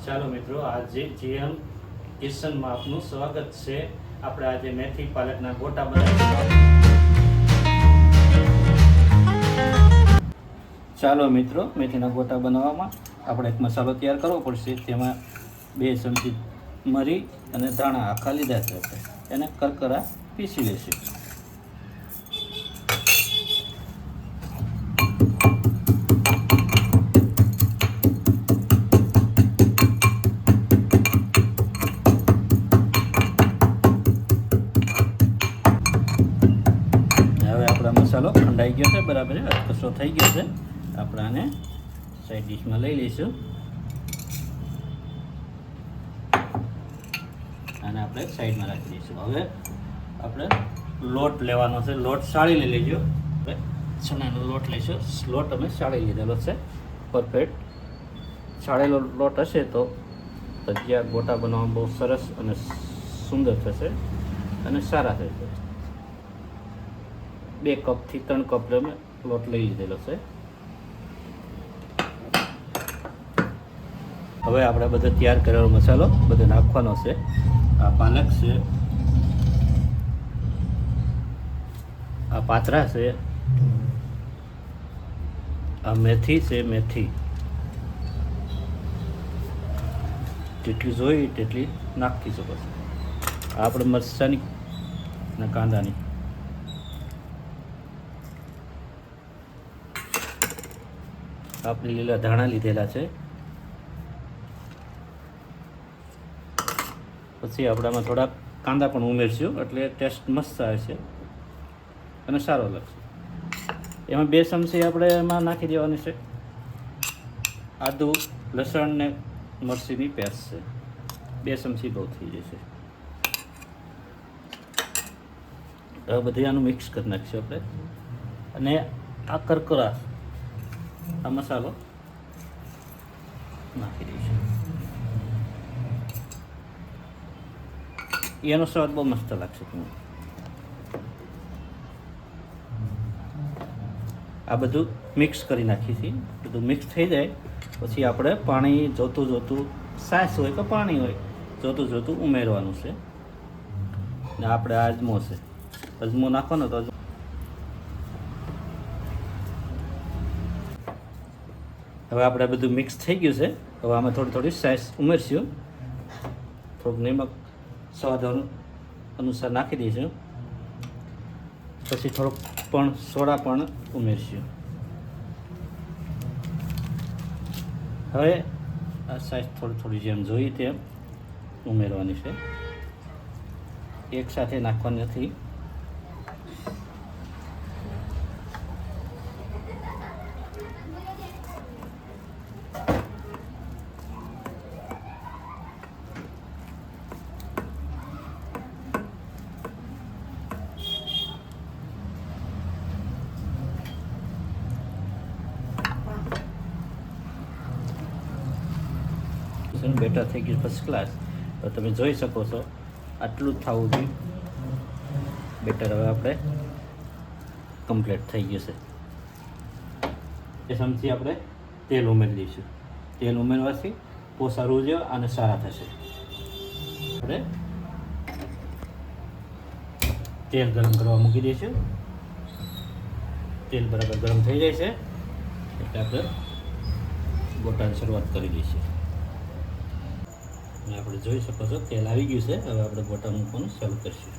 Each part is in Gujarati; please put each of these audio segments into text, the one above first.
ચાલો મિત્રો, આજે જીએમ કિચનમાં આપનું સ્વાગત છે. આપણે આજે મેથી પાલકના ગોટા બનાવીશું. ચાલો મિત્રો, મેથીના ગોટા બનાવવામાં આપણે એક મસાલો તૈયાર કરવો પડશે. તેમાં 2 ચમચી મરી અને ધાણા આખા લીધા છે. એને કરકરા પીસી લેશું. મસાલો ઠંડાઈ ગયો છે, બરાબર કચરો થઈ ગયો છે. આપણે આને સાઈડ ડીશમાં લઈ લઈશું. આને આપણે સાઈડમાં રાખી દઈશું. હવે આપણે લોટ લેવાનો છે. લોટ સાળી લઈ લેજો. આપણે ચણાનો લોટ લઈશું. લોટ અમે સાળી લીધેલો છે પરફેક્ટ. સાળેલો લોટ હશે તો ભજીયા ગોટા બનાવવામાં બહુ સરસ અને સુંદર થશે અને સારા થશે. 2 કપથી 3 કપ અમે લોટ લઈ લીધેલો છે. હવે આપણે બધો તૈયાર કરેલો મસાલો બધો નાખવાનો છે. આ પાલક છે, આ પાતરા છે, આ મેથી છે. મેથી જેટલી જોઈએ તેટલી નાખી શકો છો. આપણે મરચાંની અને કાંદાની. આપણે લીલા ધાણા લીધેલા છે. પછી આપણામાં થોડા કાંદા પણ ઉમેરશું એટલે ટેસ્ટ મસ્ત આવે છે અને સારો લાગશે. એમાં 2 ચમચી આપણે એમાં નાખી દેવાની છે આદુ, લસણ ને મરચીની પેસ્ટ છે. 2 ચમચી બહુ થઈ જશે. હવે બધું આનું મિક્સ કરી નાખીશું આપણે. અને આ કરકરા આ મસાલો નાખી દઈશું. એનો સ્વાદ બહુ મસ્ત લાગશે તમને. આ બધું મિક્સ કરી નાખીશું. બધું મિક્સ થઈ જાય પછી આપણે પાણી જોતું છાશ હોય કે પાણી હોય જોતું ઉમેરવાનું છે. ને આપણે આ અજમો છે, અજમો નાખવાનો તો હવે આપણે બધું મિક્સ થઈ ગયું છે. હવે આમાં થોડી સાઈઝ ઉમેરશું. થોડુંક નમક સ્વાદ અનુસાર નાખી દઈશું. પછી થોડોક પણ સોડા પણ ઉમેરશું. હવે આ સાઈઝ થોડી જેમ જોઈએ તેમ ઉમેરવાની છે. એક સાથે નાખવાની નથી. બેટર થઈ ગયું ફર્સ્ટ ક્લાસ. તો તમે જોઈ શકો છો આટલું જ થવું જોઈએ બેટર. હવે આપણે કમ્પ્લીટ થઈ ગયું છે. 2 ચમચી આપણે તેલ ઉમેરી દઈશું. તેલ ઉમેરવાથી પોસા રૂજો અને સારા થશે. આપણે તેલ ગરમ કરવા મૂકી દઈશું. તેલ બરાબર ગરમ થઈ જાય છે એટલે આપણે ગોટાની શરૂઆત કરી દઈશું. આપણે જોઈ શકો છો તેલ આવી ગયું છે. હવે આપણે ગોટા મૂકવાનું ચાલુ કરીશું.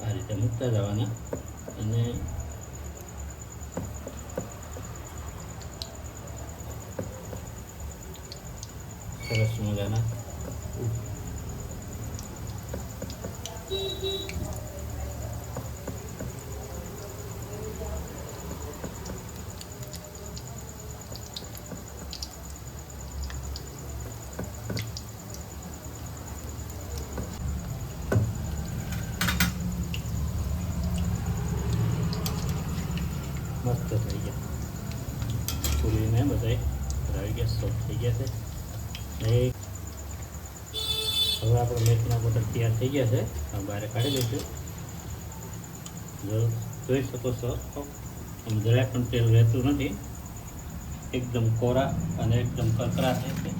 આ રીતે મૂકતા જવાના અને સરસ મજાના મસ્ત થઈ ગયા. પૂરીને બધા ભરાઈ ગયા, સોફ્ટ થઈ ગયા છે. હવે આપણે મેથીના ગોટા તૈયાર થઈ ગયા છે. બહાર કાઢી લઈશું. જોઈ શકો છો જરાક પણ તેલ રહેતું નથી. એકદમ કોરા અને એકદમ કરકરા થાય છે.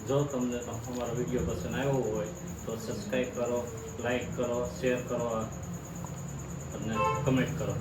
જો તમને અમારો વિડીયો પસંદ આવ્યો હોય તો સબસ્ક્રાઈબ કરો, લાઈક કરો, શેર કરો અને કમેન્ટ કરો.